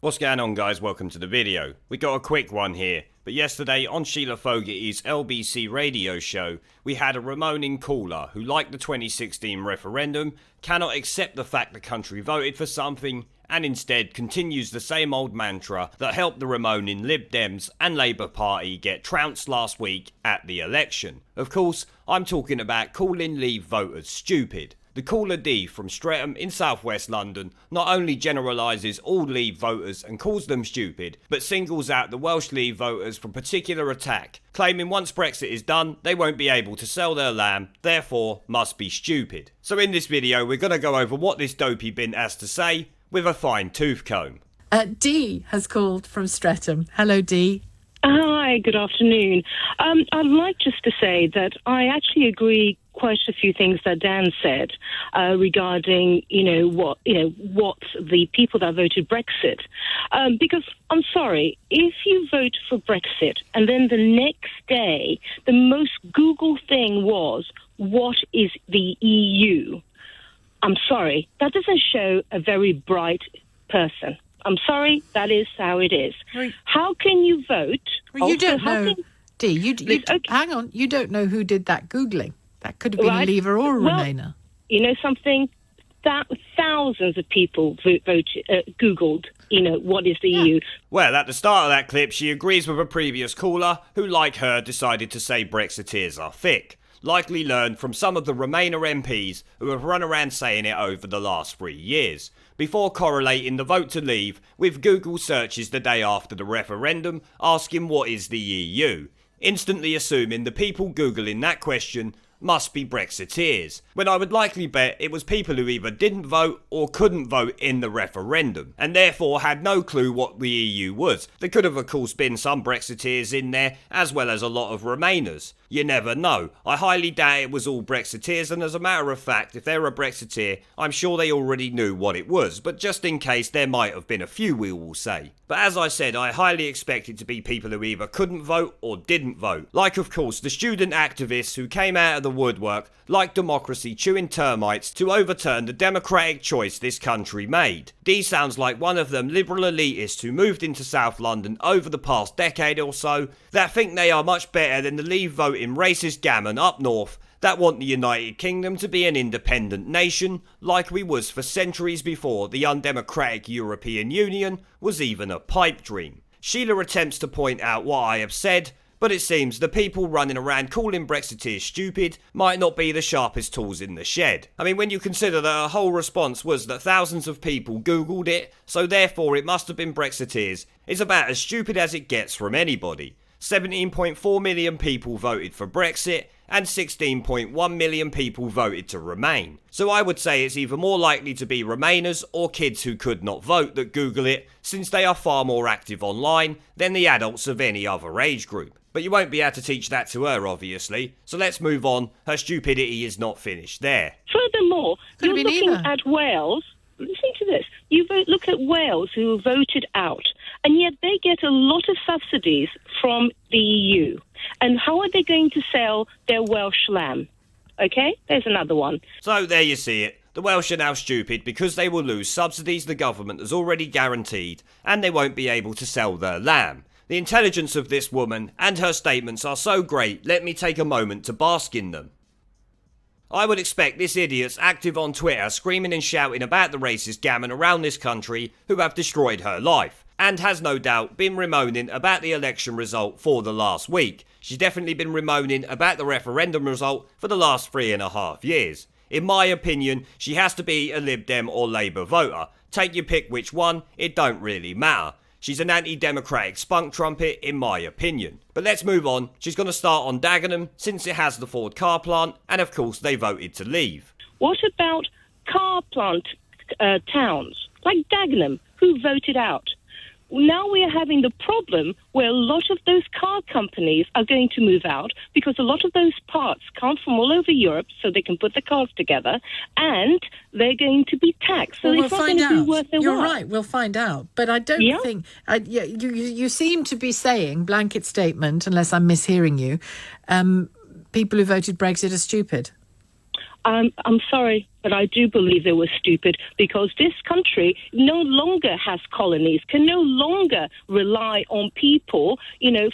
What's going on, guys? Welcome to the video. We got a quick one here, but yesterday on Sheila Fogarty's LBC radio show, we had a Remoaning caller who, like the 2016 referendum, cannot accept the fact the country voted for something and instead continues the same old mantra that helped the Remoaning Lib Dems and Labour Party get trounced last week at the election. Of course, I'm talking about calling Leave voters stupid. The caller D from Streatham in southwest London not only generalises all Leave voters and calls them stupid, but singles out the Welsh Leave voters for particular attack, claiming once Brexit is done, they won't be able to sell their lamb, therefore must be stupid. So in this video, we're going to go over what this dopey bin has to say with a fine tooth comb. Dee has called from Streatham. Hello, Dee. Hi, good afternoon. I'd like just to say that I actually agree quite a few things that Dan said regarding, what the people that voted Brexit. Because I'm sorry, if you vote for Brexit and then the next day the most Google thing was, what is the EU? I'm sorry, that doesn't show a very bright person. I'm sorry, that is how it is. Right. How can you vote? Well, you don't know, Dee. Hang on. You don't know who did that Googling. That could have been a Leaver or a Remainer. You know something? Thousands of people Googled, what is the EU? Well, at the start of that clip, she agrees with a previous caller who, like her, decided to say Brexiteers are thick. Likely learned from some of the Remainer MPs who have run around saying it over the last 3 years, before correlating the vote to leave with Google searches the day after the referendum asking what is the EU, instantly assuming the people Googling that question must be Brexiteers, when I would likely bet it was people who either didn't vote or couldn't vote in the referendum, and therefore had no clue what the EU was. There could have of course been some Brexiteers in there, as well as a lot of Remainers. You never know. I highly doubt it was all Brexiteers, and as a matter of fact, if they're a Brexiteer, I'm sure they already knew what it was, but just in case there might have been a few, we will say. But as I said, I highly expect it to be people who either couldn't vote or didn't vote. Like of course the student activists who came out of the woodwork, like democracy chewing termites, to overturn the democratic choice this country made. Dee sounds like one of them liberal elitists who moved into South London over the past decade or so, that think they are much better than the Leave voting racist gammon up north that want the United Kingdom to be an independent nation, like we was for centuries before the undemocratic European Union was even a pipe dream. Sheila attempts to point out what I have said, but it seems the people running around calling Brexiteers stupid might not be the sharpest tools in the shed. I mean, when you consider that her whole response was that thousands of people Googled it, so therefore it must have been Brexiteers, it's about as stupid as it gets from anybody. 17.4 million people voted for Brexit, and 16.1 million people voted to remain. So I would say it's either more likely to be Remainers or kids who could not vote that Google it, since they are far more active online than the adults of any other age group. But you won't be able to teach that to her, obviously, so let's move on. Her stupidity is not finished there. Furthermore, you're looking at Wales. Listen to this. Look at Wales, who voted out, and yet they get a lot of subsidies from the EU. And how are they going to sell their Welsh lamb? Okay, there's another one. So there you see it. The Welsh are now stupid because they will lose subsidies the government has already guaranteed, and they won't be able to sell their lamb. The intelligence of this woman and her statements are so great, let me take a moment to bask in them. I would expect this idiot's active on Twitter screaming and shouting about the racist gammon around this country who have destroyed her life, and has no doubt been Remoaning about the election result for the last week. She's definitely been Remoaning about the referendum result for the last 3.5 years. In my opinion, she has to be a Lib Dem or Labour voter. Take your pick which one, it don't really matter. She's an anti-democratic spunk trumpet, in my opinion. But let's move on. She's going to start on Dagenham, since it has the Ford car plant, and of course they voted to leave. What about car plant towns, like Dagenham, who voted out? Now we are having the problem where a lot of those car companies are going to move out because a lot of those parts come from all over Europe so they can put the cars together, and they're going to be taxed. So well, it's not going to be worth their You're while. right, we'll find out. But I don't think... you seem to be saying, blanket statement, unless I'm mishearing you, people who voted Brexit are stupid. I'm sorry, but I do believe they were stupid because this country no longer has colonies, can no longer rely on people,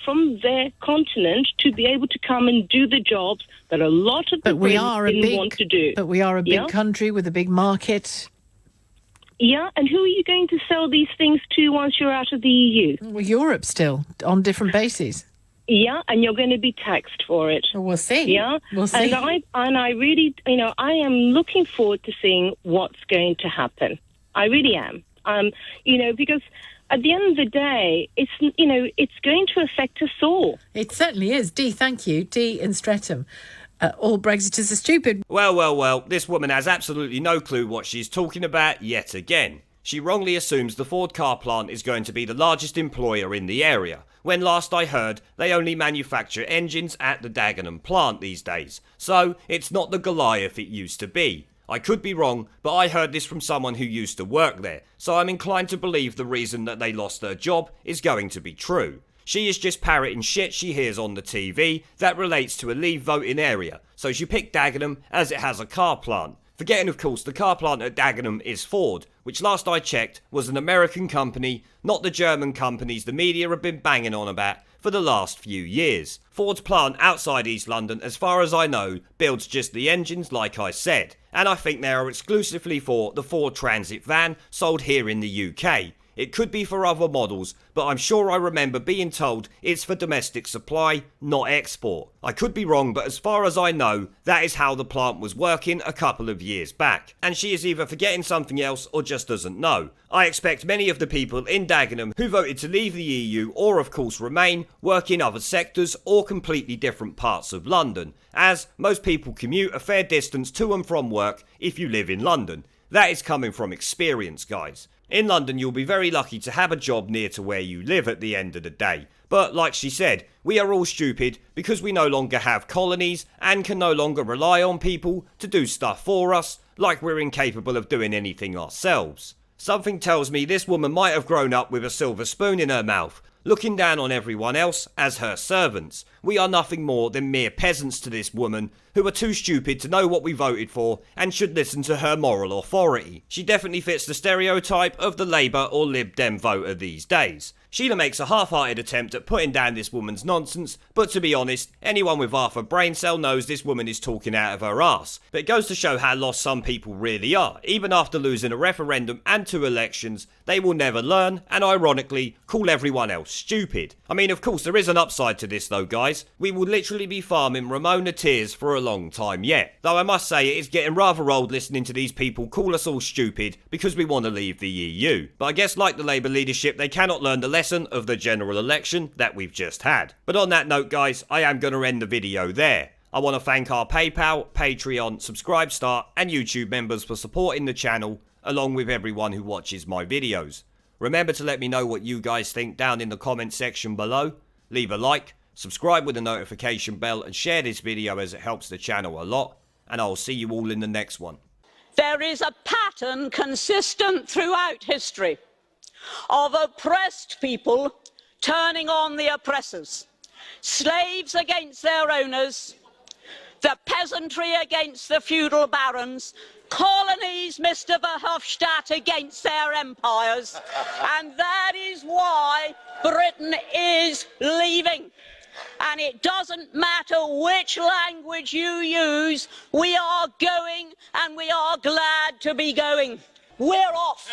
from their continent to be able to come and do the jobs that a lot of the Brits didn't want to do. But we are a big country with a big market. Yeah, and who are you going to sell these things to once you're out of the EU? Well, Europe still, on different bases. Yeah, and you're going to be taxed for it. We'll see. Yeah, we'll see. And I really, I am looking forward to seeing what's going to happen. I really am. Because at the end of the day, it's going to affect us all. It certainly is. Dee, thank you. Dee in Streatham. All Brexiters are stupid. Well, this woman has absolutely no clue what she's talking about yet again. She wrongly assumes the Ford car plant is going to be the largest employer in the area, when last I heard they only manufacture engines at the Dagenham plant these days, so it's not the Goliath it used to be. I could be wrong, but I heard this from someone who used to work there, so I'm inclined to believe the reason that they lost their job is going to be true. She is just parroting shit she hears on the TV that relates to a Leave voting area, so she picked Dagenham as it has a car plant. Forgetting, of course, the car plant at Dagenham is Ford, which last I checked was an American company, not the German companies the media have been banging on about for the last few years. Ford's plant outside East London, as far as I know, builds just the engines like I said, and I think they are exclusively for the Ford Transit van sold here in the UK. It could be for other models, but I'm sure I remember being told it's for domestic supply, not export. I could be wrong, but as far as I know, that is how the plant was working a couple of years back. And she is either forgetting something else or just doesn't know. I expect many of the people in Dagenham who voted to leave the EU or of course remain work in other sectors or completely different parts of London, as most people commute a fair distance to and from work if you live in London. That is coming from experience, guys. In London, you'll be very lucky to have a job near to where you live at the end of the day. But like she said, we are all stupid because we no longer have colonies and can no longer rely on people to do stuff for us, like we're incapable of doing anything ourselves. Something tells me this woman might have grown up with a silver spoon in her mouth, looking down on everyone else as her servants. We are nothing more than mere peasants to this woman, who are too stupid to know what we voted for and should listen to her moral authority. She definitely fits the stereotype of the Labour or Lib Dem voter these days. Sheila makes a half-hearted attempt at putting down this woman's nonsense, but to be honest, anyone with half a brain cell knows this woman is talking out of her arse. But it goes to show how lost some people really are. Even after losing a referendum and 2 elections, they will never learn, and ironically, call everyone else stupid. I mean, of course, there is an upside to this though, guys. We will literally be farming Ramona tears for a long time yet. Though I must say, it is getting rather old listening to these people call us all stupid because we want to leave the EU. But I guess like the Labour leadership, they cannot learn the lesson of the general election that we've just had. But on that note, guys, I am going to end the video there. I want to thank our PayPal, Patreon, Subscribestar and YouTube members for supporting the channel, along with everyone who watches my videos. Remember to let me know what you guys think down in the comment section below. Leave a like, subscribe with the notification bell and share this video as it helps the channel a lot. And I'll see you all in the next one. There is a pattern consistent throughout history of oppressed people turning on the oppressors, slaves against their owners, the peasantry against the feudal barons, colonies, Mr. Verhofstadt, against their empires. And that is why Britain is leaving. And it doesn't matter which language you use, we are going and we are glad to be going. We're off.